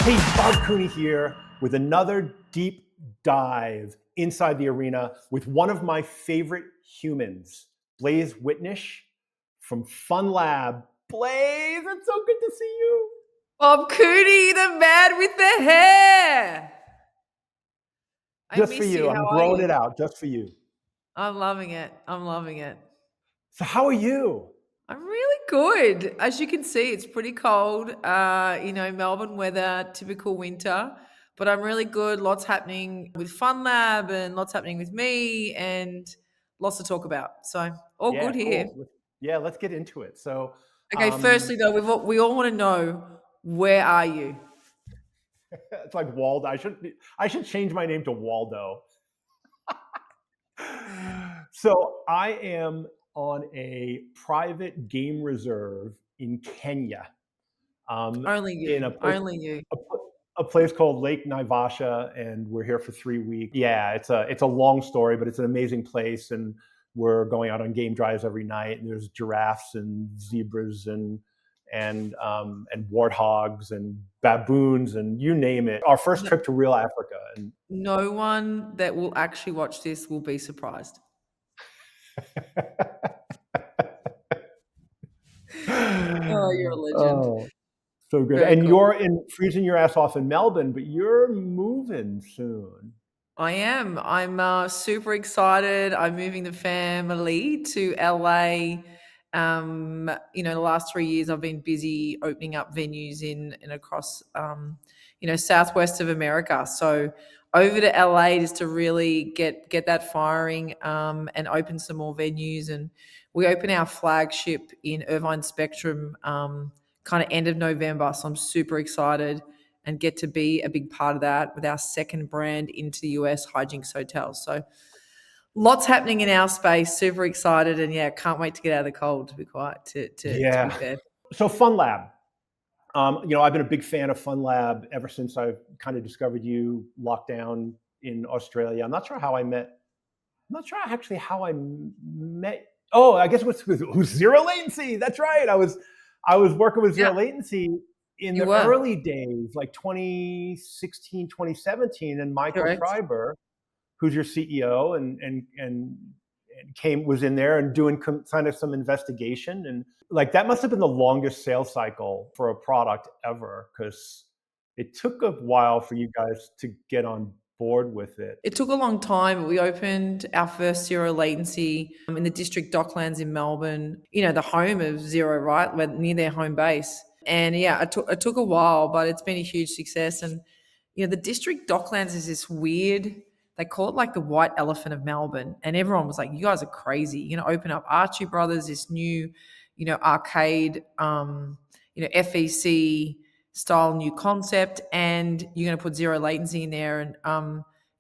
Hey, Bob Cooney here with another deep dive inside the arena with one of my favorite humans, Blaise Witnish from Funlab. Blaise, it's so good to see you. Bob Cooney, the man with the hair. I Just for miss you. you. I'm How are growing you? it out just for you. I'm loving it. I'm loving it. So how are you? I'm really good. As you can see, it's pretty cold. Melbourne weather, typical winter. But I'm really good. Lots happening with Funlab and lots happening with me and lots to talk about. So all Yeah, good here. cool. Yeah, let's get into it. So Okay, firstly though, we all want to know, where are you? it's like Waldo. I should change my name to Waldo. So I am on a private game reserve in Kenya, Only in you. Only you. a, a place called Lake Naivasha, and we're here for 3 weeks. Yeah, it's a long story, but it's an amazing place, and we're going out on game drives every night. And there's giraffes and zebras and warthogs and baboons and you name it. Our first trip to real Africa, and No one that will actually watch this will be surprised. Oh, you're a legend. oh, so good. Very And cool. you're in freezing your ass off in Melbourne, but you're moving soon. I am. I'm super excited. I'm moving the family to LA. The last 3 years I've been busy opening up venues in across southwest of America. So over to LA just to really get that firing and open some more venues. And we open our flagship in Irvine Spectrum kind of end of November. So I'm super excited and get to be a big part of that with our second brand into the US, Hijinx Hotel. So lots happening in our space. Super excited, and yeah, can't wait to get out of the cold. To be quiet, to be Yeah. fair. So Funlab. I've been a big fan of Funlab ever since I kind of discovered you locked down in Australia. I'm not sure how I met. I'm not sure actually how I met. Oh, I guess it was with Zero Latency. That's right. I was working with Yeah, Zero Latency in you the were early days, like 2016, 2017, and Michael correct. Schreiber, who's your CEO, and was in there and doing kind of some investigation, and like that must have been the longest sales cycle for a product ever, because it took a while for you guys to get on board with it. It took a long time, but we opened our first Zero Latency in the District Docklands in Melbourne. The home of Zero, right, near their home base. And yeah, it took a while, but it's been a huge success. And the District Docklands is this weird. They call it like the white elephant of Melbourne, and everyone was like, "You guys are crazy! You're gonna open up Archie Brothers, this new, arcade, FEC style new concept, and you're going to put Zero Latency in there." And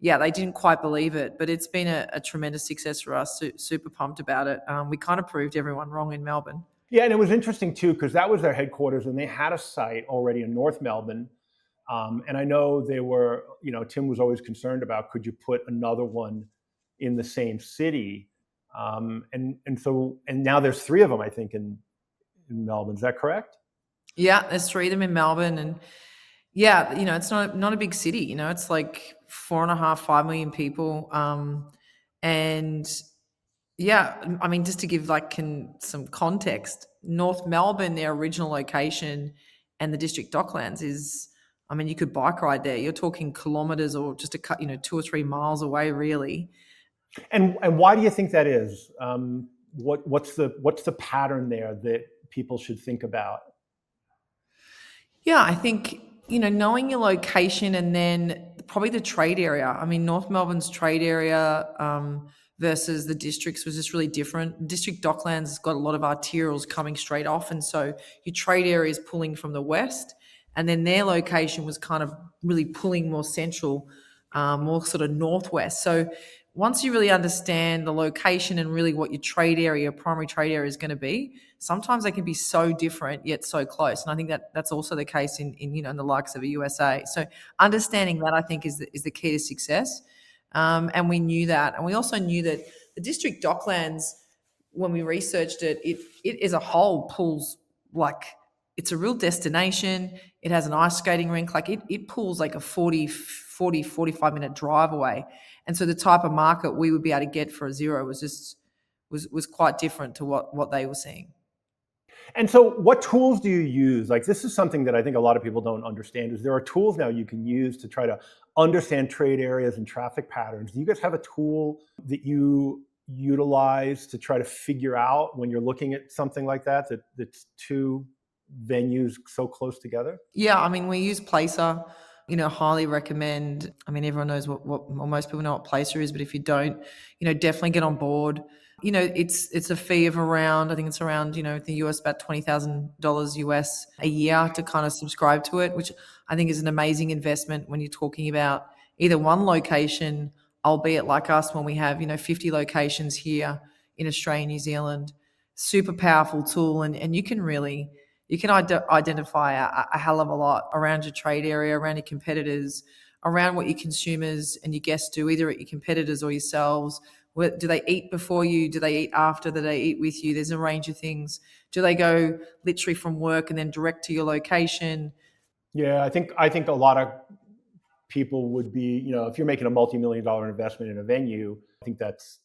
yeah, they didn't quite believe it, but it's been a tremendous success for us. Super pumped about it. We kind of proved everyone wrong in Melbourne. Yeah, and it was interesting too, because that was their headquarters, and they had a site already in North Melbourne. And I know they were, Tim was always concerned about, could you put another one in the same city? And now there's three of them, I think, in Melbourne. Is that correct? Yeah, there's three of them in Melbourne, and yeah, it's not a big city. It's like 4.5, 5 million people, and yeah, I mean, just to give some context, North Melbourne, their original location, and the District Docklands is, I mean, you could bike ride there. You're talking kilometers or just 2 or 3 miles away, really. And why do you think that is? What's the pattern there that people should think about? Yeah, I think, knowing your location and then probably the trade area. I mean, North Melbourne's trade area versus the districts was just really different. District Docklands has got a lot of arterials coming straight off. And so your trade area is pulling from the west. And then their location was kind of really pulling more central, more sort of northwest. So once you really understand the location and really what your trade area, primary trade area is going to be, sometimes they can be so different yet so close. And I think that's also the case in in the likes of the USA. So understanding that, I think, is the key to success. And we knew that, and we also knew that the District Docklands, when we researched it, it as a whole pulls like it's a real destination. It has an ice skating rink. Like it pulls like a 45-minute drive away. And so the type of market we would be able to get for a Zero was quite different to what they were seeing. And so what tools do you use? Like, this is something that I think a lot of people don't understand, is there are tools now you can use to try to understand trade areas and traffic patterns. Do you guys have a tool that you utilize to try to figure out when you're looking at something like that's two venues so close together? Yeah, I mean, we use Placer. Highly recommend. I mean, everyone knows what or most people know what Placer is, but if you don't, definitely get on board. It's a fee of around, I think it's around, the US about $20,000 US a year to kind of subscribe to it, which I think is an amazing investment when you're talking about either one location, albeit like us when we have, 50 locations here in Australia, New Zealand. Super powerful tool, and you can identify a hell of a lot around your trade area, around your competitors, around what your consumers and your guests do, either at your competitors or yourselves. Do they eat before you? Do they eat after? Do they eat with you? There's a range of things. Do they go literally from work and then direct to your location? Yeah, I think a lot of people would be, if you're making a multi-million-dollar investment in a venue, I think that's,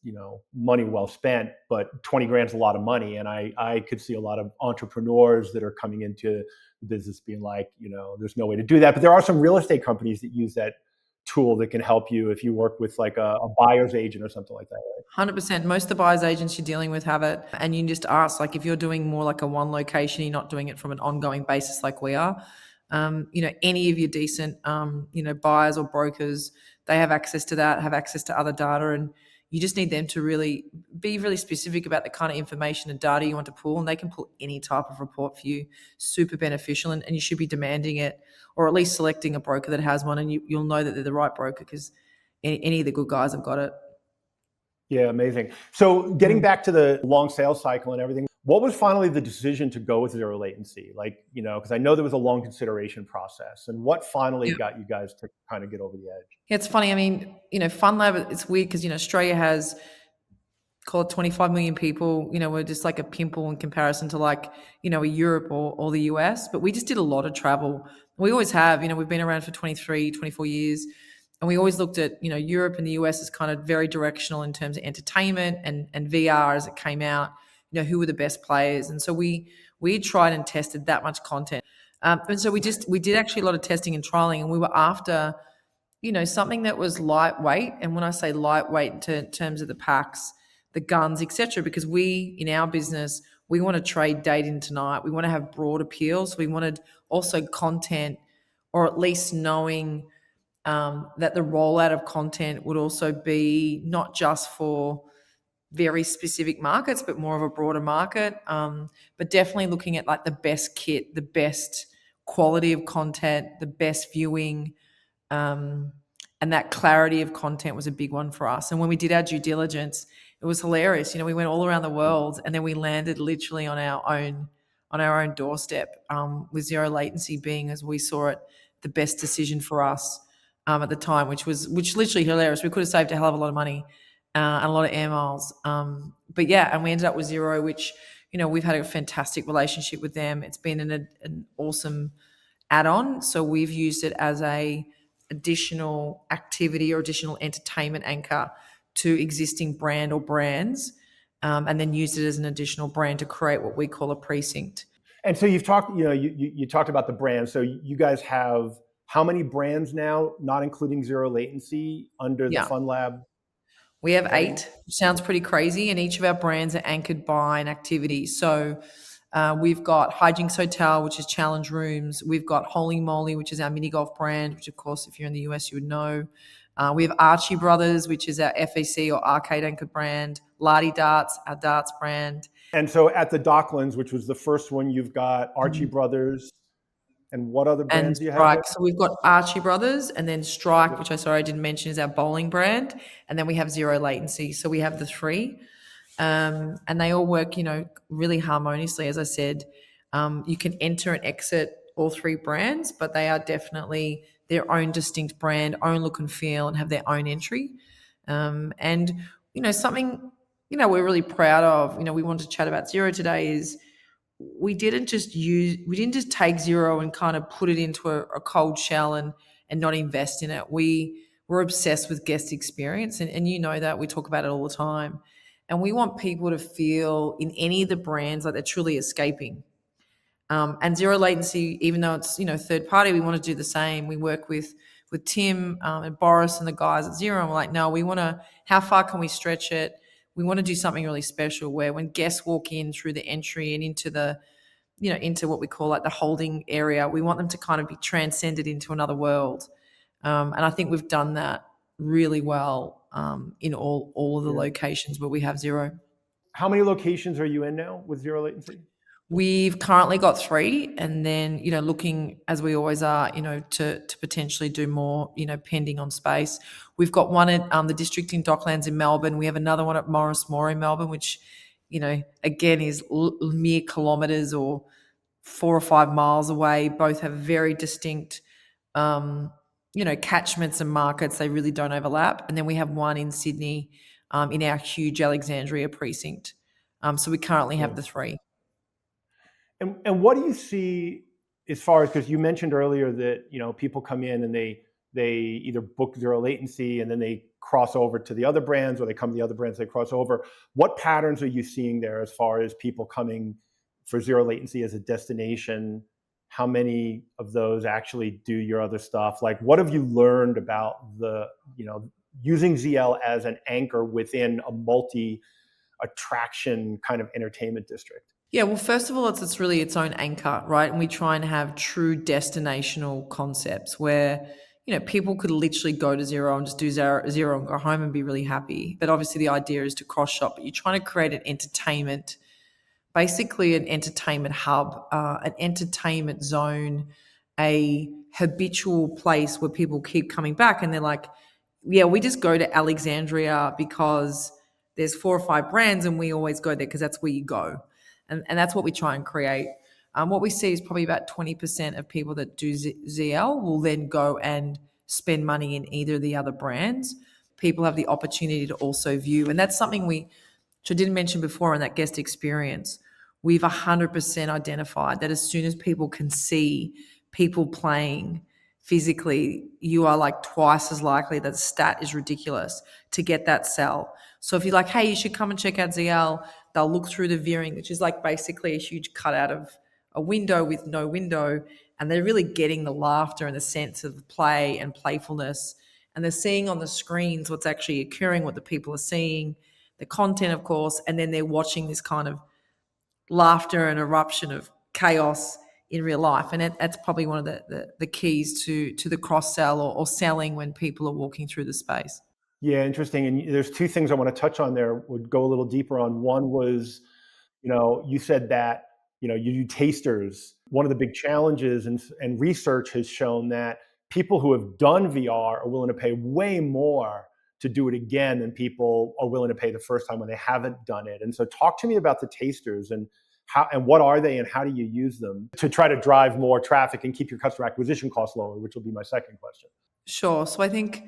money well spent, but 20 grand's a lot of money. And I could see a lot of entrepreneurs that are coming into the business being like, there's no way to do that. But there are some real estate companies that use that tool that can help you if you work with like a buyer's agent or something like that, right? 100%. Most of the buyers agents you're dealing with have it. And you just ask, like, if you're doing more like a one location, you're not doing it from an ongoing basis like we are. Any of your decent, buyers or brokers, they have access to that, have access to other data, and you just need them to really be really specific about the kind of information and data you want to pull, and they can pull any type of report for you. Super beneficial, and you should be demanding it, or at least selecting a broker that has one, and you'll know that they're the right broker because any of the good guys have got it. Yeah, amazing. So getting back to the long sales cycle and everything, what was finally the decision to go with zero latency? Like, because I know there was a long consideration process, and what finally Yeah. got you guys to kind of get over the edge? Yeah, it's funny. I mean, Funlab, it's weird because, Australia has, call it 25 million people. We're just like a pimple in comparison to like, a Europe or the US, but we just did a lot of travel. We always have, we've been around for 23, 24 years. And we always looked at, Europe and the US as kind of very directional in terms of entertainment and VR as it came out, who were the best players. And so we tried and tested that much content. And so we did actually a lot of testing and trialing, and we were after, something that was lightweight. And when I say lightweight in terms of the packs, the guns, etc., because we, in our business, we want to trade day into night. We want to have broad appeal. So we wanted also content, or at least knowing that the rollout of content would also be not just for very specific markets, but more of a broader market. But definitely looking at like the best kit, the best quality of content, the best viewing, and that clarity of content was a big one for us. And when we did our due diligence, it was hilarious. We went all around the world, and then we landed literally on our own doorstep, with zero latency being, as we saw it, the best decision for us at the time, which literally hilarious. We could have saved a hell of a lot of money and a lot of air miles. But yeah, and we ended up with Zero, which, we've had a fantastic relationship with them. It's been an awesome add-on. So we've used it as a additional activity or additional entertainment anchor to existing brand or brands, and then used it as an additional brand to create what we call a precinct. And so you've talked, you talked about the brands. So you guys have how many brands now, not including zero latency, under the Yeah. Funlab? We have Name? 8, which sounds pretty crazy, and each of our brands are anchored by an activity. So we've got Hijinx Hotel, which is challenge rooms. We've got Holey Moley, which is our mini golf brand, which of course, if you're in the US, you would know. We have Archie Brothers, which is our FEC or arcade anchored brand. Lardy Darts, our darts brand. And so at the Docklands, which was the first one, you've got Archie Brothers. And what other And brands do you have there? Strike. So we've got Archie Brothers, and then Strike, which I didn't mention, is our bowling brand. And then we have Zero Latency. So we have the 3. And they all work, really harmoniously. As I said, you can enter and exit all 3 brands, but they are definitely their own distinct brand, own look and feel, and have their own entry. And, something, we're really proud of, we want to chat about Zero today is we didn't just take Zero and kind of put it into a cold shell and not invest in it. We were obsessed with guest experience, and you know that we talk about it all the time. And we want people to feel in any of the brands like they're truly escaping. And Zero Latency, even though it's third party, we want to do the same. We work with Tim and Boris and the guys at Zero, and we're like, no, we want to. How far can we stretch it? We want to do something really special where when guests walk in through the entry and into the into what we call like the holding area, we want them to kind of be transcended into another world. And I think we've done that really well in all of the locations where we have Zero. How many locations are you in now with Zero Latency? We've currently got 3, and then looking as we always are, to potentially do more, pending on space. We've got one at the District in Docklands in Melbourne. We have another one at Morris Moor in Melbourne, which again is mere kilometres or 4 or 5 miles away. Both have very distinct, catchments and markets. They really don't overlap. And then we have one in Sydney, in our huge Alexandria precinct. So we currently have the 3. And what do you see as far as, because you mentioned earlier that people come in and they either book Zero Latency and then they cross over to the other brands, or they come to the other brands, they cross over. What patterns are you seeing there as far as people coming for Zero Latency as a destination? How many of those actually do your other stuff? Like, what have you learned about the using ZL as an anchor within a multi-attraction kind of entertainment district? Yeah, well, first of all, it's really its own anchor, right? And we try and have true destinational concepts where, people could literally go to Zero and just do zero and go home and be really happy. But obviously the idea is to cross shop, but you're trying to create an entertainment, basically an entertainment hub, an entertainment zone, a habitual place where people keep coming back and they're like, yeah, we just go to Alexandria because there's 4 or 5 brands and we always go there because that's where you go. And that's what we try and create. What we see is probably about 20% of people that do ZL will then go and spend money in either of the other brands. People have the opportunity to also view. And that's something which I didn't mention before in that guest experience. We've 100% identified that as soon as people can see people playing physically, you are like twice as likely, that stat is ridiculous, to get that sell. So if you're like, hey, you should come and check out ZL, they'll look through the viewing, which is like basically a huge cutout of a window with no window. And they're really getting the laughter and the sense of play and playfulness. And they're seeing on the screens what's actually occurring, what the people are seeing, the content, of course. And then they're watching this kind of laughter and eruption of chaos in real life. And that's probably one of the keys to the cross-sell or selling when people are walking through the space. Yeah, interesting. And there's 2 things I want to touch on there, would go a little deeper on. One was, you said that, you do tasters. One of the big challenges and research has shown that people who have done VR are willing to pay way more to do it again than people are willing to pay the first time when they haven't done it. And so talk to me about the tasters and what are they and how do you use them to try to drive more traffic and keep your customer acquisition costs lower, which will be my second question. Sure. So I think,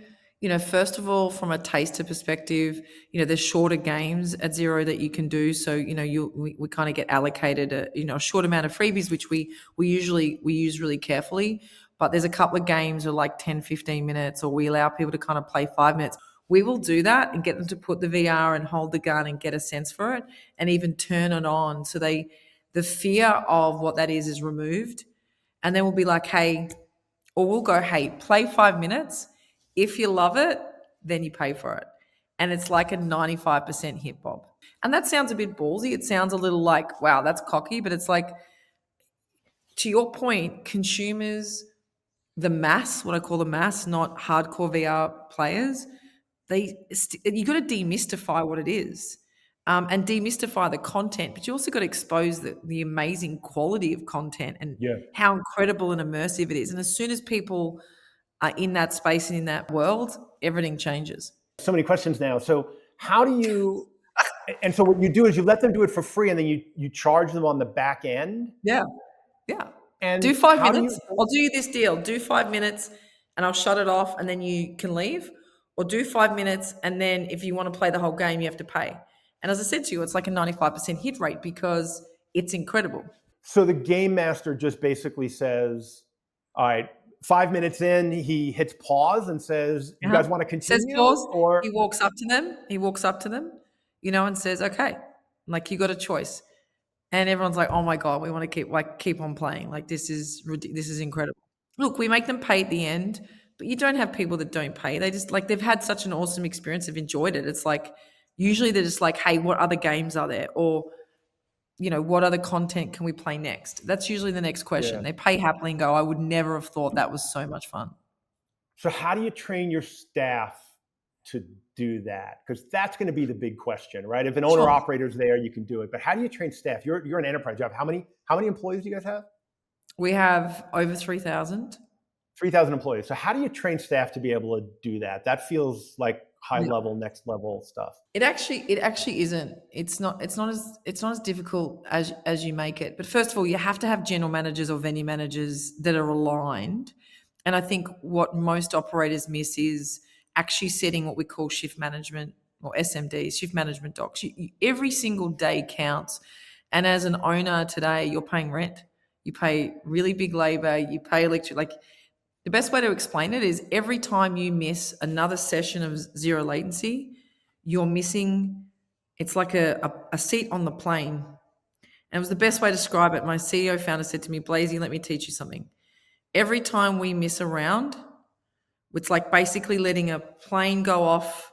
first of all, from a taster perspective, there's shorter games at Zero that you can do. So, we kind of get allocated a short amount of freebies, which we use really carefully. But there's a couple of games are like 10, 15 minutes, or we allow people to kind of play 5 minutes. We will do that and get them to put the VR and hold the gun and get a sense for it and even turn it on. So the fear of what that is removed. And then we'll be like, hey, or we'll go, hey, play 5 minutes. If you love it, then you pay for it. And it's like a 95% hit, Bob. And that sounds a bit ballsy. It sounds a little like, wow, that's cocky. But it's like, to your point, consumers, the mass, what I call the mass, not hardcore VR players, you got to demystify what it is. And demystify the content, but you also got to expose the amazing quality of content and how incredible and immersive it is. And as soon as people are in that space and in that world, everything changes. So many questions now. So how do you, and so what you do is you let them do it for free and then you charge them on the back end? Yeah. And do 5 minutes. I'll do you this deal. Do 5 minutes and I'll shut it off and then you can leave. Or do 5 minutes and then if you want to play the whole game, you have to pay. And as I said to you, it's like a 95% hit rate because it's incredible. So the game master just basically says, all right, 5 minutes in, he hits pause and says, you guys want to Says continue? pause. Or He walks up to them. He walks up to them, and says, "Okay, like you got a choice." And everyone's like, "Oh my god, we want to keep on playing. Like this is incredible." Look, we make them pay at the end, but you don't have people that don't pay. They just like they've had such an awesome experience. They've enjoyed it. It's like usually they're just like, "Hey, what other games are there?" Or what other content can we play next? That's usually the next question. yeah. They pay happily and go, I would never have thought that was so much fun. So how do you train your staff to do that? Because that's going to be the big question, right? If an owner Sure. operator's there, you can do it. But how do you train staff? You're an enterprise. You have how many employees do you guys have? We have over 3,000. 3,000 employees. So how do you train staff to be able to do that? That feels like high level, next level stuff. It actually isn't. It's not as difficult as you make it. But first of all, you have to have general managers or venue managers that are aligned. And I think what most operators miss is actually setting what we call shift management or SMDs, shift management docs. Every single day counts. And as an owner today, you're paying rent. You pay really big labor. You pay electric. Like the best way to explain it is every time you miss another session of zero latency, you're missing, it's like a seat on the plane. And it was the best way to describe it. My CEO founder said to me, Blaise, let me teach you something. Every time we miss a round, it's like basically letting a plane go off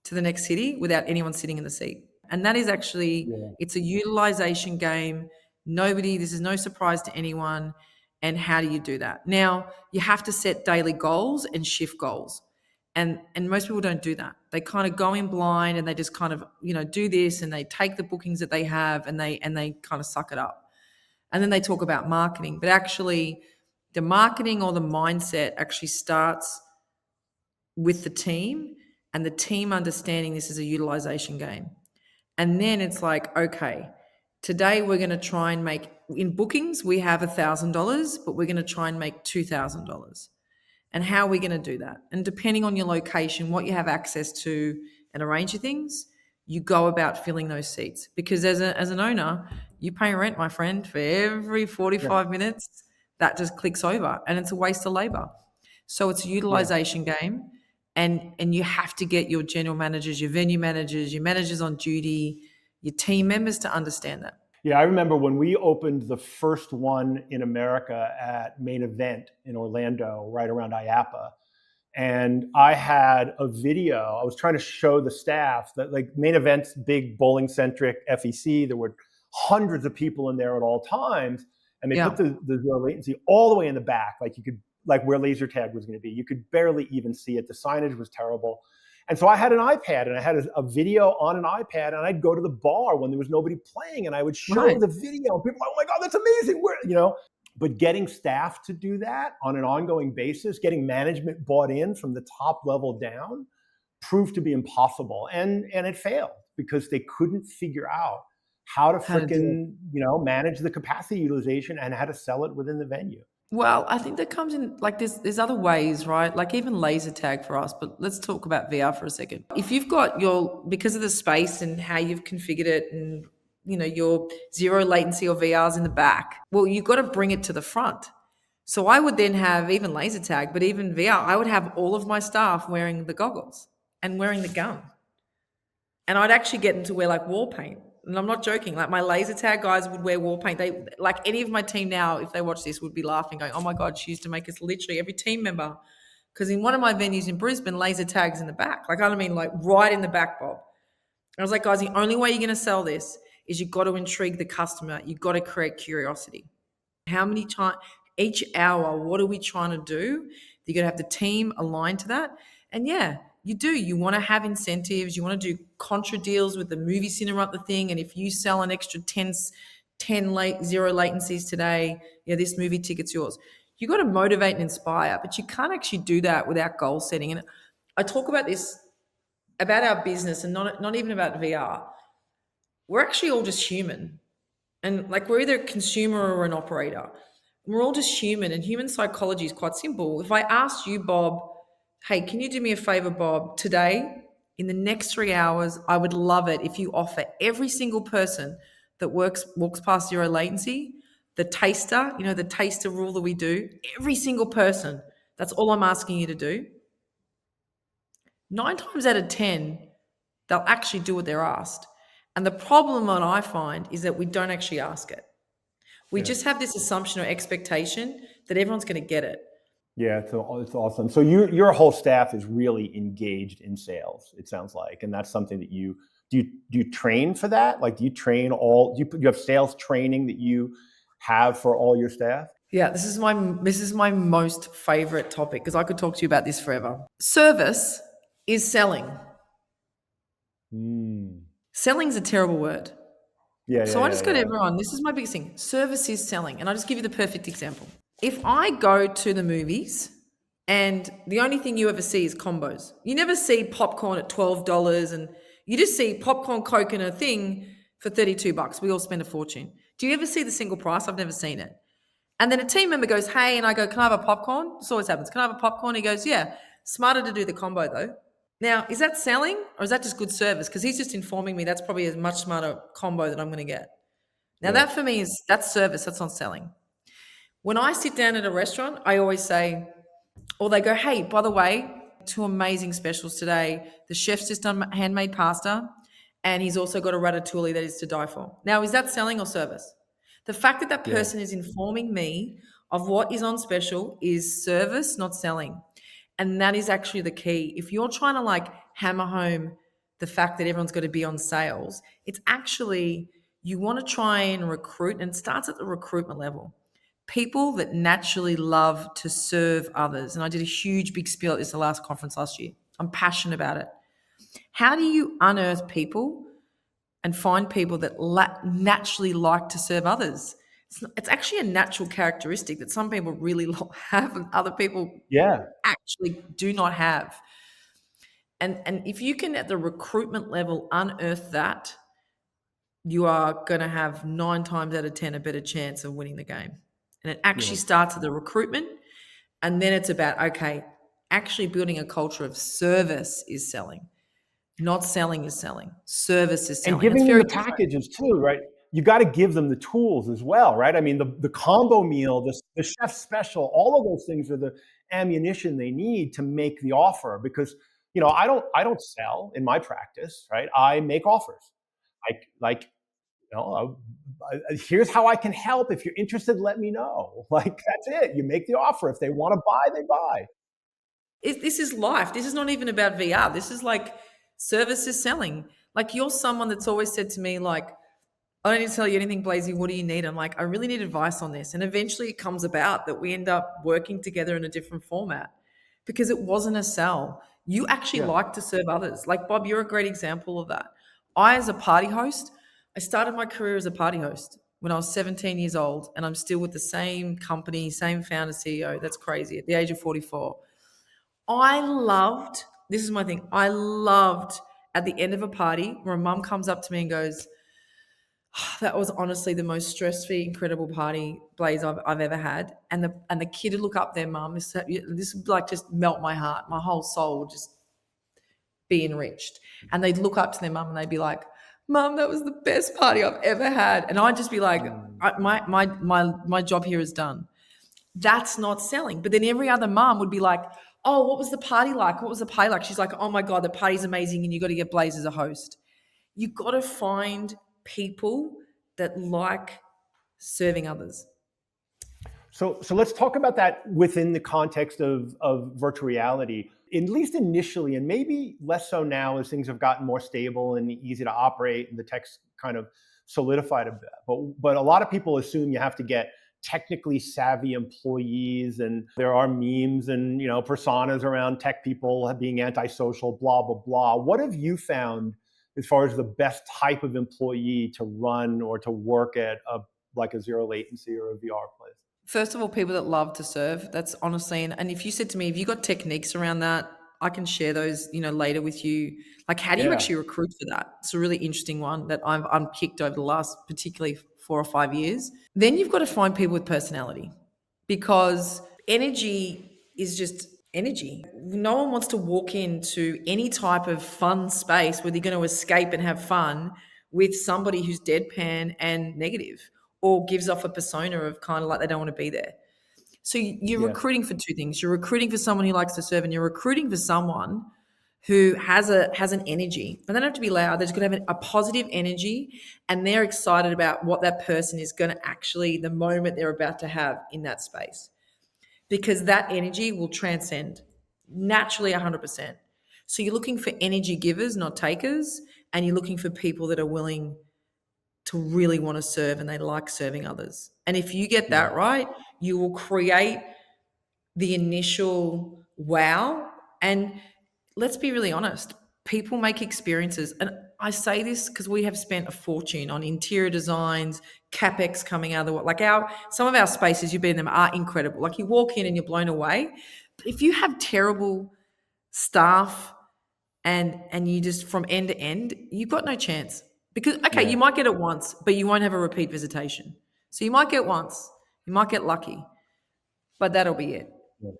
to the next city without anyone sitting in the seat. And that is actually, Yeah. it's a utilization game. This is no surprise to anyone. And how do you do that? Now, you have to set daily goals and shift goals. And most people don't do that. They kind of go in blind and they just kind of, do this and they take the bookings that they have and they kind of suck it up. And then they talk about marketing. But actually, the marketing or the mindset actually starts with the team and the team understanding this is a utilization game. And then it's like, okay, today we're going to try and make, in bookings, we have $1,000, but we're going to try and make $2,000. And how are we going to do that? And depending on your location, what you have access to and a range of things, you go about filling those seats. Because as an owner, you pay rent, my friend, for every 45 minutes, that just clicks over and it's a waste of labor. So it's a utilization game. And you have to get your general managers, your venue managers, your managers on duty, your team members to understand that. Yeah, I remember when we opened the first one in America at Main Event in Orlando, right around IAPA. And I had a video. I was trying to show the staff that like Main Event's big bowling centric FEC. There were hundreds of people in there at all times. And they put the zero latency all the way in the back. Like you could, like where laser tag was going to be. You could barely even see it. The signage was terrible. And so I had an iPad and I had a video on an iPad and I'd go to the bar when there was nobody playing and I would show the video and people were like, oh my God, that's amazing. But getting staff to do that on an ongoing basis, getting management bought in from the top level down proved to be impossible. And it failed because they couldn't figure out how to freaking, manage the capacity utilization and how to sell it within the venue. Well, I think that comes in like there's other ways, right? Like even laser tag for us, but let's talk about VR for a second. If you've got because of the space and how you've configured it and your zero latency or VRs in the back, well, you've got to bring it to the front. So I would then have even laser tag, but even VR, I would have all of my staff wearing the goggles and wearing the gun. And I'd actually get them to wear like war paint. And I'm not joking. Like my laser tag guys would wear war paint. They like any of my team now, if they watch this, would be laughing, going, "Oh my God, she used to make us literally every team member." Because in one of my venues in Brisbane, laser tags in the back. Like I don't mean like right in the back, Bob. I was like, guys, the only way you're going to sell this is you've got to intrigue the customer. You've got to create curiosity. How many times each hour? What are we trying to do? You're going to have the team aligned to that. And yeah, you do. You want to have incentives. You want to do contra deals with the movie cinema up the thing. And if you sell an extra 10 zero latencies today, this movie ticket's yours. You got to motivate and inspire, but you can't actually do that without goal setting. And I talk about this, about our business and not even about VR. We're actually all just human. And like we're either a consumer or an operator. We're all just human, and human psychology is quite simple. If I asked you, Bob, hey, can you do me a favor, Bob, today, in the next 3 hours, I would love it if you offer every single person that walks past zero latency the taster, the taster rule that we do, every single person, that's all I'm asking you to do. 9 times out of 10, they'll actually do what they're asked. And the problem that I find is that we don't actually ask it. We just have this assumption or expectation that everyone's going to get it. Yeah, it's awesome. So your whole staff is really engaged in sales, it sounds like, and that's something that you train for that? Like, do you train do you have sales training that you have for all your staff? Yeah, this is my most favorite topic because I could talk to you about this forever. Service is selling. Selling's a terrible word. So I just go to everyone, this is my biggest thing. Service is selling. And I'll just give you the perfect example. If I go to the movies and the only thing you ever see is combos, you never see popcorn at $12 and you just see popcorn, Coke and a thing for $32. We all spend a fortune. Do you ever see the single price? I've never seen it. And then a team member goes, hey, and I go, can I have a popcorn? This always happens. Can I have a popcorn? He goes, yeah. Smarter to do the combo though. Now, is that selling or is that just good service? Because he's just informing me that's probably a much smarter combo that I'm going to get. Now, that for me that's service. That's not selling. When I sit down at a restaurant, I always say, or they go, hey, by the way, 2 amazing specials today. The chef's just done handmade pasta and he's also got a ratatouille that is to die for. Now, is that selling or service? The fact that person is informing me of what is on special is service, not selling. And that is actually the key. If you're trying to hammer home the fact that everyone's got to be on sales, it's actually, you want to try and recruit, and it starts at the recruitment level. People that naturally love to serve others. And I did a huge big spiel at this the last conference last year. I'm passionate about it. How do you unearth people and find people that naturally like to serve others? It's actually a natural characteristic that some people really have and other people actually do not have. And if you can, at the recruitment level, unearth that, you are going to have 9 times out of 10 a better chance of winning the game. And it actually starts at the recruitment, and then it's about, okay, actually building a culture of service is selling. Not selling is selling. Service is selling. And giving them the packages too, right? You got to give them the tools as well, right? I mean, the combo meal, the chef special, all of those things are the ammunition they need to make the offer. Because I don't sell in my practice, right? I make offers. Here's how I can help. If you're interested, let me know. That's it. You make the offer. If they want to buy, they buy. This is life. This is not even about VR. This is service is selling. You're someone that's always said to me, I don't need to tell you anything, Blaise. What do you need? I'm like, I really need advice on this. And eventually it comes about that we end up working together in a different format because it wasn't a sell. You actually like to serve others. Bob, you're a great example of that. I, as a party host, I started my career as a party host when I was 17 years old, and I'm still with the same company, same founder, CEO. That's crazy. At the age of 44. This is my thing, I loved at the end of a party where a mum comes up to me and goes, that was honestly the most stress-free, incredible party, Blaise, I've ever had. And the kid would look up their mum. This would just melt my heart. My whole soul would just be enriched. And they'd look up to their mum and they'd be like, Mum, that was the best party I've ever had. And I'd just be like, my job here is done. That's not selling. But then every other mum would be like, oh, what was the party like? What was the party like? She's like, oh my God, the party's amazing and you got to get Blaise as a host. You got to find people that like serving others. So let's talk about that within the context of virtual reality, at least initially, and maybe less so now as things have gotten more stable and easy to operate and the tech's kind of solidified a bit. But a lot of people assume you have to get technically savvy employees, and there are memes and personas around tech people being antisocial, blah, blah, blah. What have you found as far as the best type of employee to run or to work at a zero latency or a VR place? First of all, people that love to serve. That's honestly, and if you said to me, have you got techniques around that? I can share those, later with you. How do you actually recruit for that? It's a really interesting one that I've unpicked over the last particularly 4 or 5 years. Then you've got to find people with personality, because energy is just energy. No one wants to walk into any type of fun space where they're going to escape and have fun with somebody who's deadpan and negative, or gives off a persona of kind of like they don't want to be there. So you're Yeah. recruiting for two things. You're recruiting for someone who likes to serve, and you're recruiting for someone who has an energy. And they don't have to be loud. They're just going to have a positive energy, and they're excited about what that person is going to actually, the moment they're about to have in that space, because that energy will transcend naturally 100%. So you're looking for energy givers, not takers, and you're looking for people that are willing to really want to serve and they like serving others. And if you get Yeah. that right, you will create the initial wow. And let's be really honest, people make experiences. And I say this because we have spent a fortune on interior designs, capex coming out of the, like some of our spaces, you've been in them, are incredible. Like you walk in and you're blown away. But if you have terrible staff and you just from end to end, you've got no chance. Because okay, Yeah. you might get it once, but you won't have a repeat visitation. So you might get once, you might get lucky, but that'll be it. Yeah.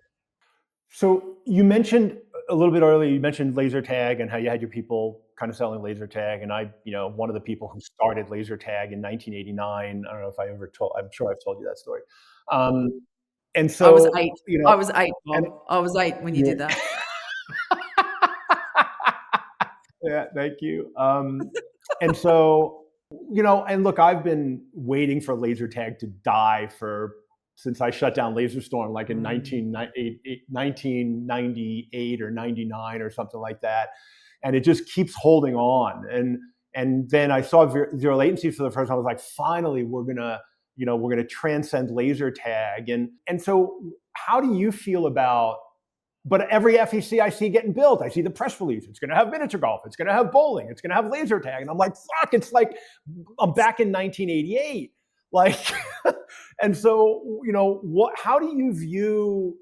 So you mentioned a little bit earlier, you mentioned laser tag and how you had your people kind of selling laser tag. And I, one of the people who started laser tag in 1989. I don't know if I ever told, I'm sure I've told you that story. And I was so, 8. I was 8, and Bob. I was 8 when you yeah. did that. Yeah, thank you. And so, and look, I've been waiting for laser tag to die since I shut down Laser Storm, like in 1998 or 99 or something like that. And it just keeps holding on. And then I saw Zero Latency for the first time. I was like, finally, we're gonna transcend laser tag. And so how do you feel about, but every FEC I see getting built, I see the press release. It's going to have miniature golf. It's going to have bowling. It's going to have laser tag. And I'm like, fuck, it's like I'm back in 1988. Like, and so, how do you view,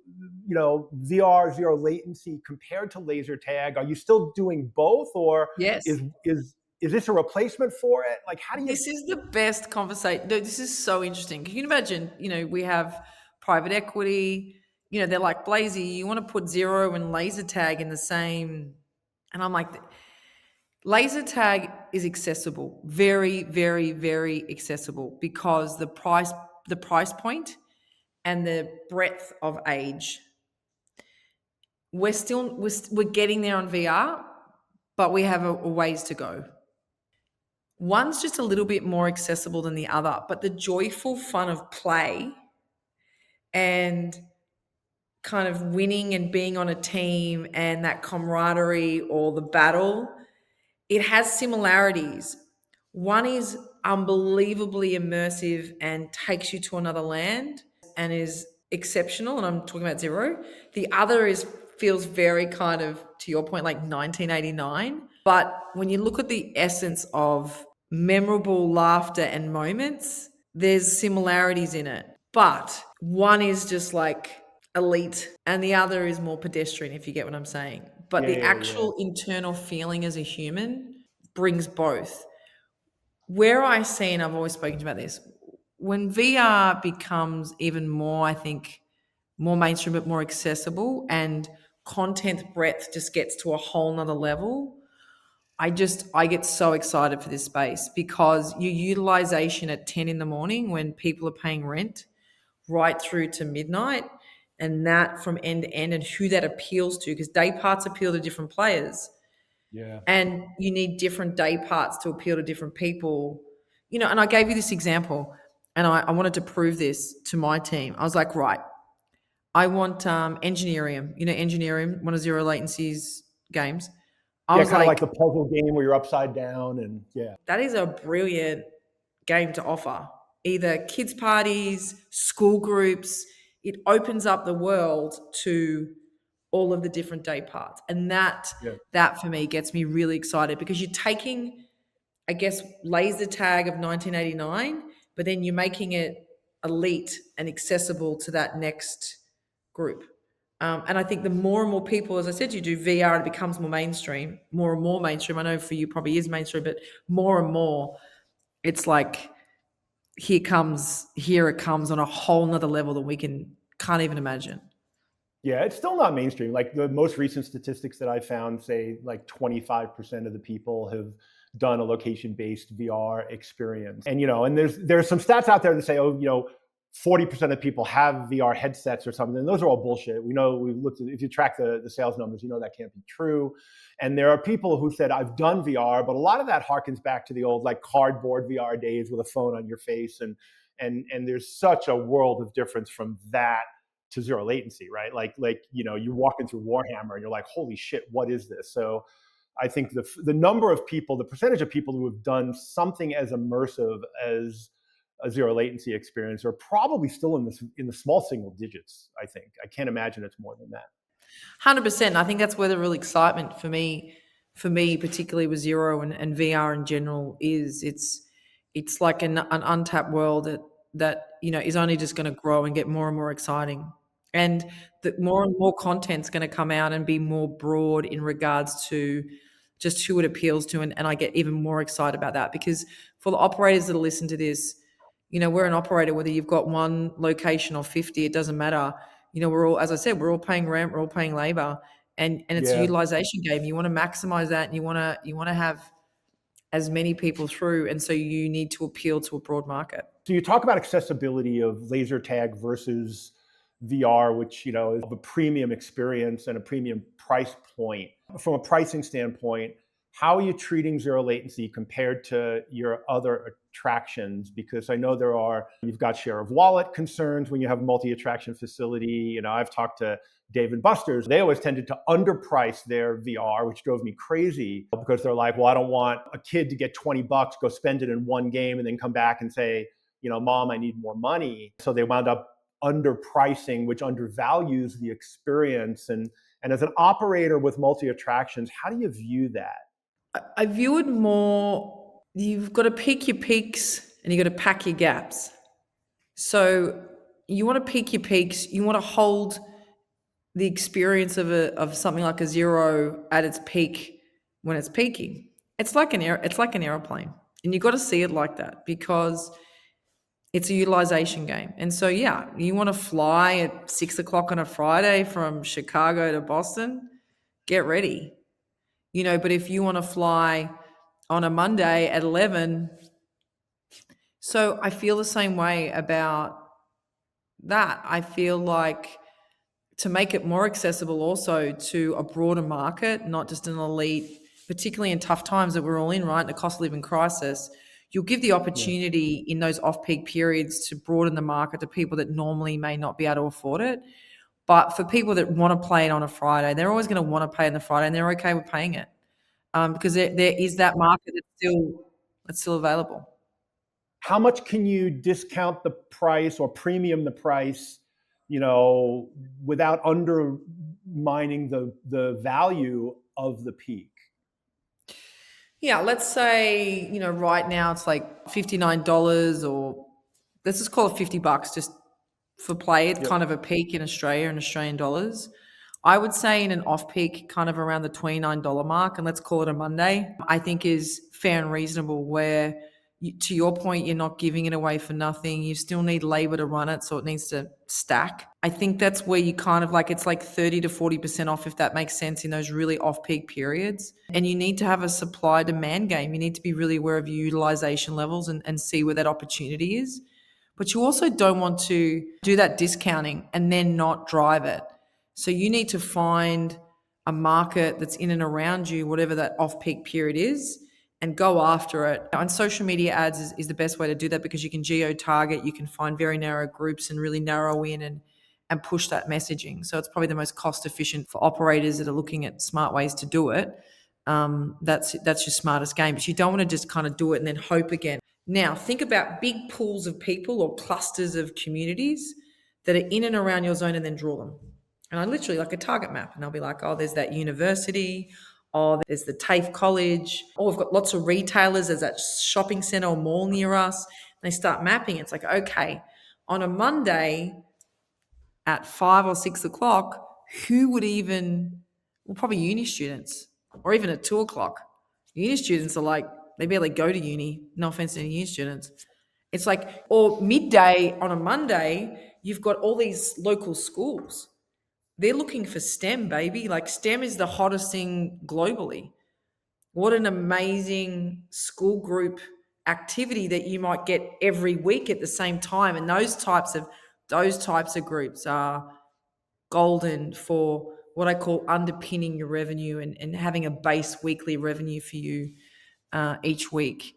VR, Zero Latency compared to laser tag? Are you still doing both, or Yes. is this a replacement for it? Like, how do you? This is the best conversation. This is so interesting. Can you imagine, we have private equity, they're like, Blaise, you want to put Zero and laser tag in the same. And I'm like, laser tag is accessible, very, very, very accessible, because the price point and the breadth of age. We're getting there on VR, but we have a ways to go. One's just a little bit more accessible than the other, but the joyful fun of play and kind of winning and being on a team and that camaraderie or the battle, it has similarities. One is unbelievably immersive and takes you to another land and is exceptional, and I'm talking about Zero. The other feels very kind of, to your point, like 1989. But when you look at the essence of memorable laughter and moments, there's similarities in it. But one is just like elite and the other is more pedestrian, if you get what I'm saying. But the actual internal feeling as a human brings both. Where I see, and I've always spoken about this, when VR becomes even more, I think, more mainstream but more accessible, and content breadth just gets to a whole nother level, I get so excited for this space, because your utilization at 10 in the morning when people are paying rent right through to midnight, and that from end to end, and who that appeals to, because day parts appeal to different players. Yeah. And you need different day parts to appeal to different people. And I gave you this example, and I wanted to prove this to my team. I was like, right, I want Engineerium. Engineerium, one of Zero Latency's games. I was kind of like the puzzle game where you're upside down, and that is a brilliant game to offer. Either kids' parties, school groups. It opens up the world to all of the different day parts. And that for me gets me really excited, because you're taking, I guess, laser tag of 1989, but then you're making it elite and accessible to that next group. And I think the more and more people, as I said, you do VR, and it becomes more mainstream, more and more mainstream. I know for you probably is mainstream, but more and more, it's like, here it comes on a whole nother level that we can't even imagine. Yeah, it's still not mainstream. Like the most recent statistics that I found say like 25% of the people have done a location-based VR experience. And and there's some stats out there that say, 40% of people have VR headsets or something. And those are all bullshit. We know, we've looked at, if you track the sales numbers, that can't be true. And there are people who said, I've done VR, but a lot of that harkens back to the old like cardboard VR days with a phone on your face. And there's such a world of difference from that to zero latency, right? Like you're walking through Warhammer and you're like, holy shit, what is this? So I think the number of people, the percentage of people who have done something as immersive as a zero latency experience are probably still in the small single digits. I think I can't imagine it's more than that. 100%. I think that's where the real excitement for me, particularly with Zero and VR in general, is it's like an untapped world that is only just going to grow and get more and more exciting, and that more and more content's going to come out and be more broad in regards to just who it appeals to, and I get even more excited about that, because for the operators that listen to this, we're an operator, whether you've got one location or 50, it doesn't matter. We're all, as I said, we're all paying rent, we're all paying labor, and it's a utilization game. You want to maximize that, and you want to have as many people through, and so you need to appeal to a broad market. So you talk about accessibility of laser tag versus VR, which is a premium experience and a premium price point. From a pricing standpoint, how are you treating zero latency compared to your other attractions? Because I know you've got share of wallet concerns when you have a multi-attraction facility. I've talked to Dave and Buster's. They always tended to underprice their VR, which drove me crazy, because they're like, well, I don't want a kid to get $20, go spend it in one game, and then come back and say, Mom, I need more money. So they wound up underpricing, which undervalues the experience. And as an operator with multi-attractions, how do you view that? I view it more, you've got to pick your peaks and you've got to pack your gaps. So you want to pick your peaks, you want to hold the experience of something like a Zero at its peak when it's peaking. It's like an airplane, and you've got to see it like that, because it's a utilization game. And so, yeah, you want to fly at 6:00 on a Friday from Chicago to Boston, get ready. But if you want to fly on a Monday at 11, so I feel the same way about that. I feel like to make it more accessible also to a broader market, not just an elite, particularly in tough times that we're all in, right, in a cost of living crisis, you'll give the opportunity in those off-peak periods to broaden the market to people that normally may not be able to afford it. But for people that want to play it on a Friday, they're always going to want to pay on the Friday, and they're okay with paying it. Because there is that market that's still available. How much can you discount the price or premium the price, without undermining the value of the peak? Yeah, let's say, right now it's like $59, or let's just call it $50 just for play. It's kind of a peak in Australia in Australian dollars. I would say in an off-peak, kind of around the $29 mark, and let's call it a Monday, I think is fair and reasonable, where to your point, you're not giving it away for nothing. You still need labor to run it, so it needs to stack. I think that's where you kind of it's like 30 to 40% off, if that makes sense, in those really off-peak periods. And you need to have a supply-demand game. You need to be really aware of your utilization levels and see where that opportunity is. But you also don't want to do that discounting and then not drive it. So you need to find a market that's in and around you, whatever that off-peak period is, and go after it. And social media ads is the best way to do that, because you can geo-target, you can find very narrow groups and really narrow in and push that messaging. So it's probably the most cost efficient for operators that are looking at smart ways to do it. That's your smartest game. But you don't want to just kind of do it and then hope again. Now, think about big pools of people or clusters of communities that are in and around your zone, and then draw them. And I literally like a target map, and I'll be like, oh, there's that university, oh, there's the TAFE college, oh, we've got lots of retailers, there's that shopping centre or mall near us. And they start mapping. It's like, okay, on a Monday at 5 or 6 o'clock, who would probably uni students, or even at 2 o'clock. Uni students are like, they barely go to uni. No offense to any uni students. It's like, or midday on a Monday, you've got all these local schools. They're looking for STEM, baby. Like, STEM is the hottest thing globally. What an amazing school group activity that you might get every week at the same time. And those types of groups are golden for what I call underpinning your revenue and having a base weekly revenue for you each week.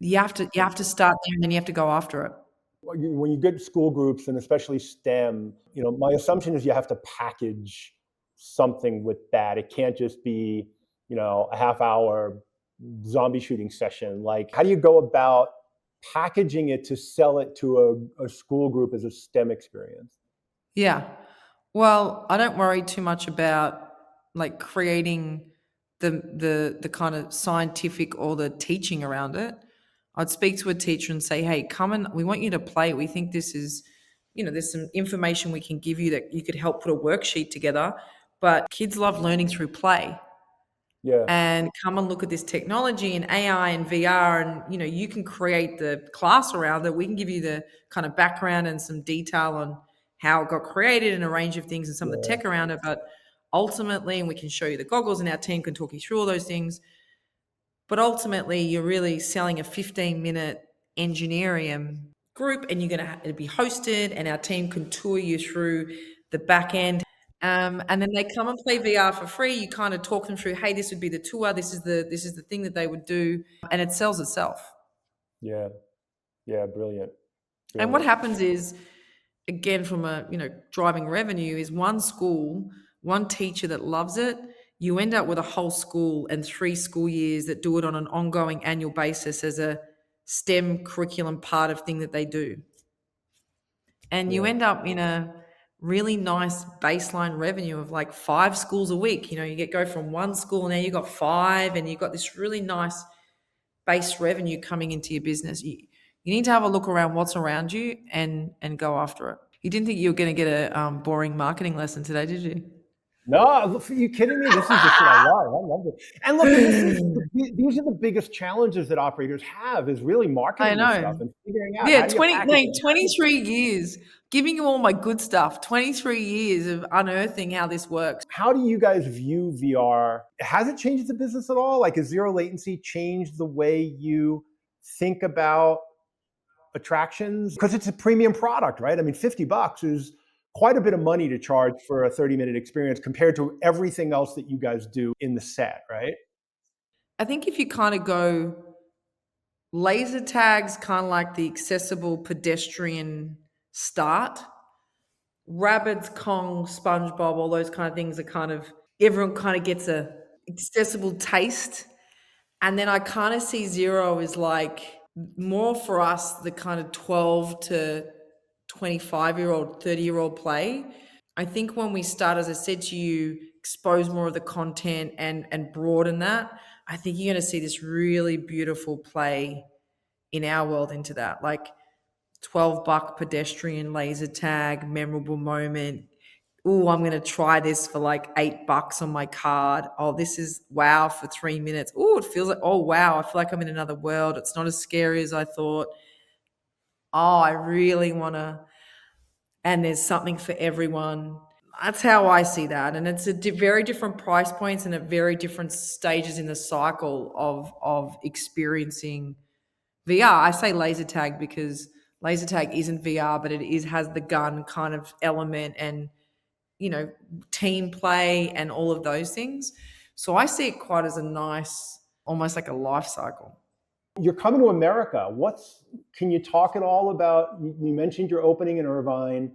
You have to start there and then you have to go after it. When you get school groups and especially STEM, my assumption is you have to package something with that. It can't just be, a half hour zombie shooting session. Like, how do you go about packaging it to sell it to a school group as a STEM experience? Yeah. Well, I don't worry too much about like creating the kind of scientific or the teaching around it. I'd speak to a teacher and say, "Hey, come and we want you to play. We think this is, there's some information we can give you that you could help put a worksheet together. But kids love learning through play. Yeah, And come and look at this technology and AI and VR, and you can create the class around it. We can give you the kind of background and some detail on how it got created and a range of things and some of the yeah, tech around it, but ultimately, and we can show you the goggles and our team can talk you through all those things, but ultimately you're really selling a 15-minute engineering group, and it'll be hosted and our team can tour you through the back end. And then they come and play VR for free. You kind of talk them through, hey, this would be the tour. This is the thing that they would do, and it sells itself. yeah, yeah. Brilliant, And what brilliant. happens is, again, from a driving revenue is one school, one teacher that loves it. You end up with a whole school and 3 school years that do it on an ongoing annual basis as a STEM curriculum part of thing that they do. And you Yeah, end up in a really nice baseline revenue of like 5 schools a week. You go from one school, now you've got 5, and you've got this really nice base revenue coming into your business. You need to have a look around what's around you and go after it. You didn't think you were going to get a boring marketing lesson today, did you? no, are you kidding me? This is the shit I love. I love it. And look, and these are the biggest challenges that operators have, is really I marketing this stuff know. and figuring out, Yeah, how do you package it? 23 years, giving you all my good stuff, 23 years of unearthing how this works. How do you guys view VR? Has it changed the business at all? Like, has zero latency changed the way you think about attractions? Because it's a premium product, right? I mean, $50 is quite a bit of money to charge for a 30-minute experience compared to everything else that you guys do in the set, right? I think if you kind of go laser tags, kind of like the accessible pedestrian start, rabbits, Kong, SpongeBob, all those kind of things are kind of, everyone kind of gets a accessible taste. And then I kind of see Zero as like more for us, the kind of 12 to 25-year-old, 30-year-old play. I think when we start, as I said to you, expose more of the content and broaden that, I think you're going to see this really beautiful play in our world into that. Like $12 pedestrian laser tag, memorable moment. Oh, I'm going to try this for like $8 on my card. Oh, this is wow for 3 minutes. Oh, it feels like, oh, wow. I feel like I'm in another world. It's not as scary as I thought. Oh, I really want to. And there's something for everyone. That's how I see that. And it's very different price points and at very different stages in the cycle of experiencing VR. I say laser tag because laser tag isn't VR, but has the gun kind of element and team play and all of those things. So I see it quite as a nice, almost like a life cycle. You're coming to America. Can you talk at all about, you mentioned you're opening in Irvine,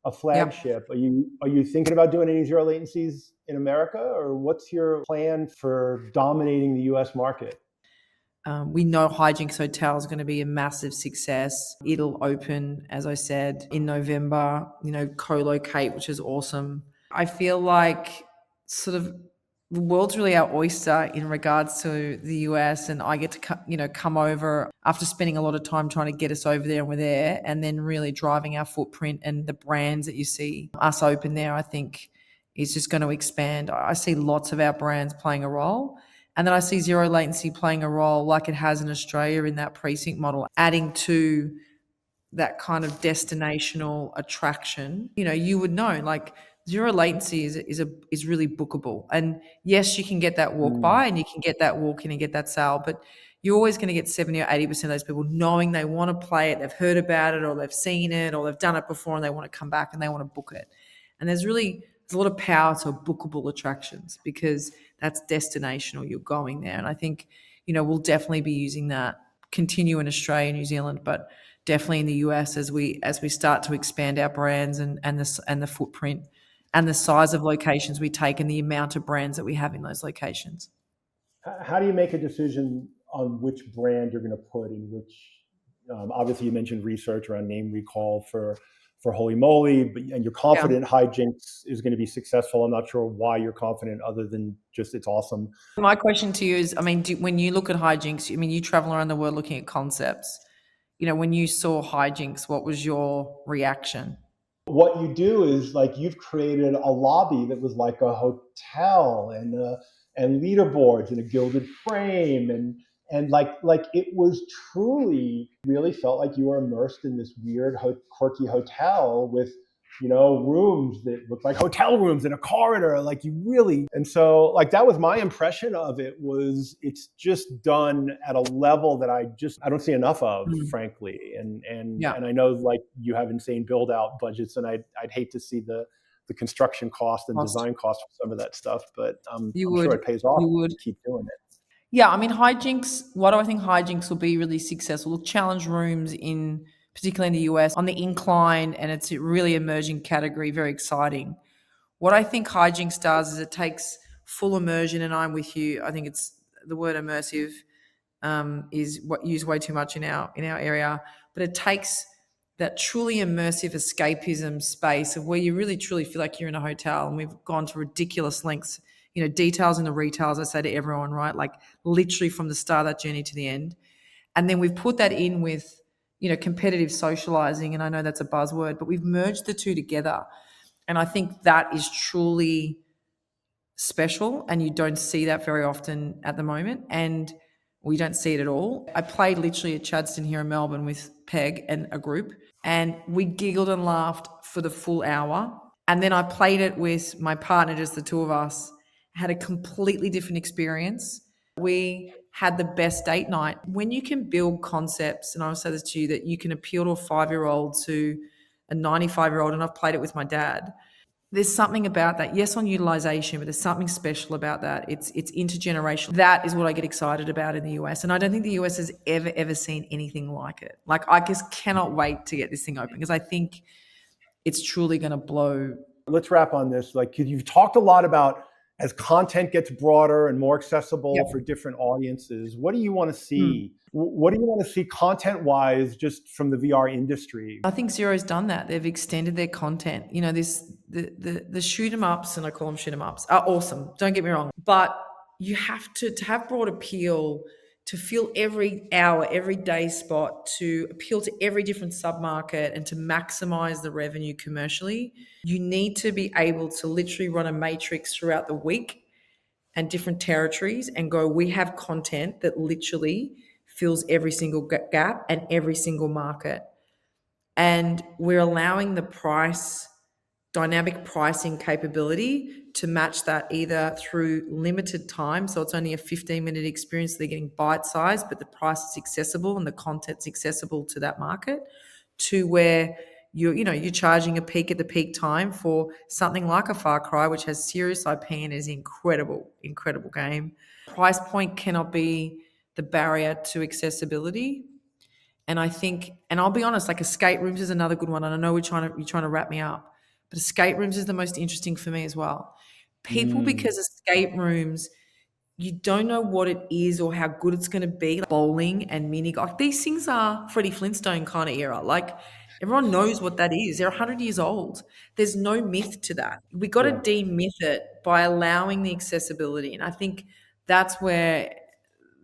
a Yeah. flagship. Are you thinking about doing any zero latencies in America, or what's your plan for dominating the US market? We know Hijinx Hotel is going to be a massive success. It'll open, as I said, in November, co-locate, which is awesome. I feel like sort of the world's really our oyster in regards to the US, and I get to come over after spending a lot of time trying to get us over there, and we're there, and then really driving our footprint and the brands that you see us open there, I think is just going to expand. I see lots of our brands playing a role. And then I see zero latency playing a role like it has in Australia in that precinct model, adding to that kind of destinational attraction. You would know, like Zero latency is really bookable. And yes, you can get that walk Mm. by and you can get that walk in and get that sale, but you're always going to get 70 or 80% of those people knowing they want to play it, they've heard about it, or they've seen it, or they've done it before and they want to come back and they want to book it. And there's a lot of power to bookable attractions because that's destination or you're going there. And I think, we'll definitely be using that, continue in Australia, New Zealand, but definitely in the US as we start to expand our brands and the footprint and the size of locations we take and the amount of brands that we have in those locations. How do you make a decision on which brand you're going to put in which? Obviously, you mentioned research around name recall for Holey Moley, and you're Yeah. confident Hijinx is going to be successful. I'm not sure why you're confident, other than just it's awesome. My question to you is, I mean, when you look at Hijinx, you travel around the world looking at concepts. When you saw Hijinx, what was your reaction? What you do is like you've created a lobby that was like a hotel and leaderboards and a gilded frame and like it was truly really felt like you were immersed in this weird quirky hotel with rooms that looked like hotel rooms in a corridor, like you really. And so like that was my impression of it. Was it's just done at a level that I don't see enough of, frankly. Yeah. And I know like you have insane build out budgets, and I'd hate to see the construction cost and design cost for some of that stuff, but I'm sure it pays off to keep doing it. Yeah, Hijinx, what do I think Hijinx will be really successful? Will challenge rooms particularly in the US, on the incline, and it's a really emerging category, very exciting. What I think Hijinx does is it takes full immersion, and I'm with you. I think it's the word immersive is what used way too much in our area, but it takes that truly immersive escapism space of where you really truly feel like you're in a hotel, and we've gone to ridiculous lengths. Details in the retails, I say to everyone, right? Like literally from the start of that journey to the end. And then we've put that in with, competitive socializing. And I know that's a buzzword, but we've merged the two together. And I think that is truly special. And you don't see that very often at the moment. And we don't see it at all. I played literally at Chadston here in Melbourne with Peg and a group, and we giggled and laughed for the full hour. And then I played it with my partner, just the two of us, had a completely different experience. We had the best date night. When you can build concepts, and I'll say this to you, that you can appeal to a 5-year-old, to a 95-year-old, and I've played it with my dad. There's something about that. Yes, on utilization, but there's something special about that. It's intergenerational. That is what I get excited about in the US. And I don't think the US has ever seen anything like it. Like, I just cannot wait to get this thing open because I think it's truly going to blow. Let's wrap on this. Like, you've talked a lot about as content gets broader and more accessible for different audiences, what do you want to see? What do you want to see content-wise just from the VR industry? I think Zero's done that. They've extended their content. The shoot 'em ups, and I call them shoot 'em ups, are awesome. Don't get me wrong. But you have to have broad appeal, to fill every hour, every day spot, to appeal to every different submarket and to maximize the revenue commercially. You need to be able to literally run a matrix throughout the week and different territories and go, we have content that literally fills every single gap and every single market. And we're allowing the dynamic pricing capability to match that either through limited time. So it's only a 15-minute experience. They're getting bite-sized, but the price is accessible and the content's accessible to that market, to where you're charging a peak at the peak time for something like a Far Cry, which has serious IP and is incredible game. Price point cannot be the barrier to accessibility. And I think, and I'll be honest, like escape rooms is another good one. And I know you're trying to wrap me up, but escape rooms is the most interesting for me as well. People, because escape rooms, you don't know what it is or how good it's going to be. Like bowling and mini golf, these things are Freddie Flintstone kind of era. Like everyone knows what that is. They're 100 years old. There's no myth to that. We got to demyth it by allowing the accessibility. And I think that's where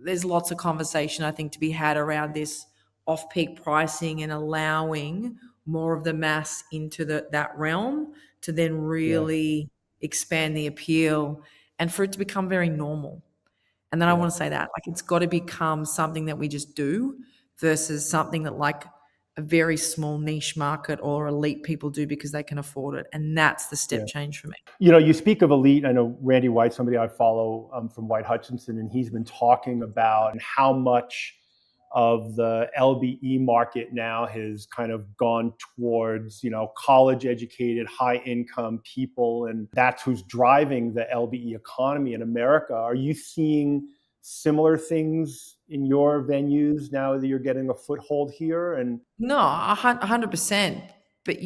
there's lots of conversation, I think, to be had around this off-peak pricing and allowing more of the mass into that realm to then really expand the appeal and for it to become very normal. And then I want to say that, like, it's got to become something that we just do versus something that like a very small niche market or elite people do because they can afford it. And that's the step Yeah. change for me. You know, you speak of elite. I know Randy White, somebody I follow from White Hutchinson, and he's been talking about how much of the LBE market now has kind of gone towards, you know, college educated, high income people. And that's who's driving the LBE economy in America. Are you seeing similar things in your venues now that you're getting a foothold here? And No, 100%. But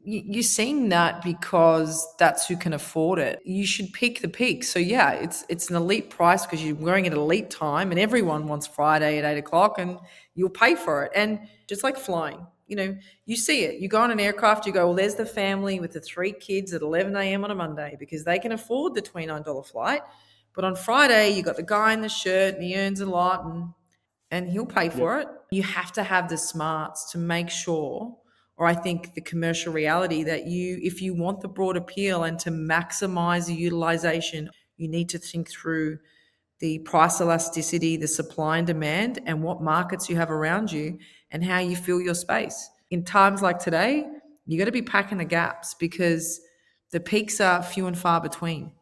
you're seeing that because that's who can afford it. You should pick the peak. So yeah, it's an elite price because you're wearing it at elite time, and everyone wants Friday at 8 o'clock, and you'll pay for it. And just like flying, you know, you see it. You go on an aircraft, you go, well, there's the family with the 3 kids at 11 a.m. on a Monday because they can afford the $29 flight. But on Friday, you got the guy in the shirt and he earns a lot, and he'll pay yep, for it. You have to have the smarts to make sure, or I think the commercial reality that if you want the broad appeal and to maximize the utilization, you need to think through the price elasticity, the supply and demand, and what markets you have around you and how you fill your space. In times like today, you got to be packing the gaps because the peaks are few and far between.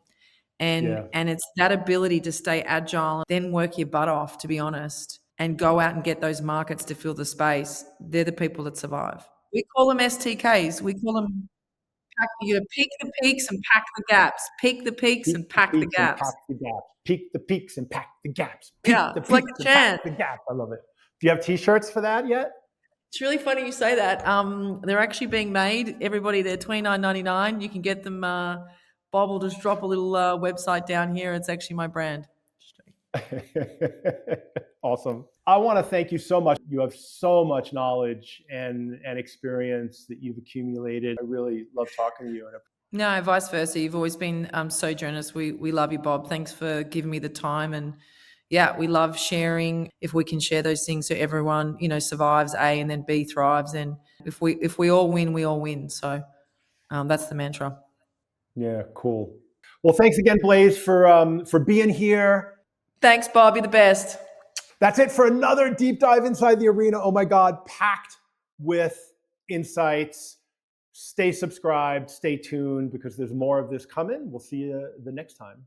yeah, And it's that ability to stay agile, then work your butt off, to be honest, and go out and get those markets to fill the space. They're the people that survive. We call them STKs. We call them you got to pick the peaks and pack the gaps. Pick the peaks peak and the pack the peaks and gaps. pack the gaps. Peak the peaks and pack the gaps. Peak Yeah, the it's like peaks a and pack chant. the gaps. I love it. Do you have T-shirts for that yet? It's really funny you say that. They're actually being made. Everybody, they're $29.99. You can get them. Bob will just drop a little website down here. It's actually my brand. Awesome. I want to thank you so much. You have so much knowledge and experience that you've accumulated. I really love talking to you. No, vice versa. You've always been so generous. We love you, Bob. Thanks for giving me the time. And yeah, we love sharing. If we can share those things so everyone, you know, survives A and then B thrives. And if we all win, we all win. So that's the mantra. Yeah, cool. Well, thanks again, Blaise, for being here. Thanks, Bob. You're the best. That's it for another deep dive inside the arena. Oh my God, packed with insights. Stay subscribed, stay tuned because there's more of this coming. We'll see you the next time.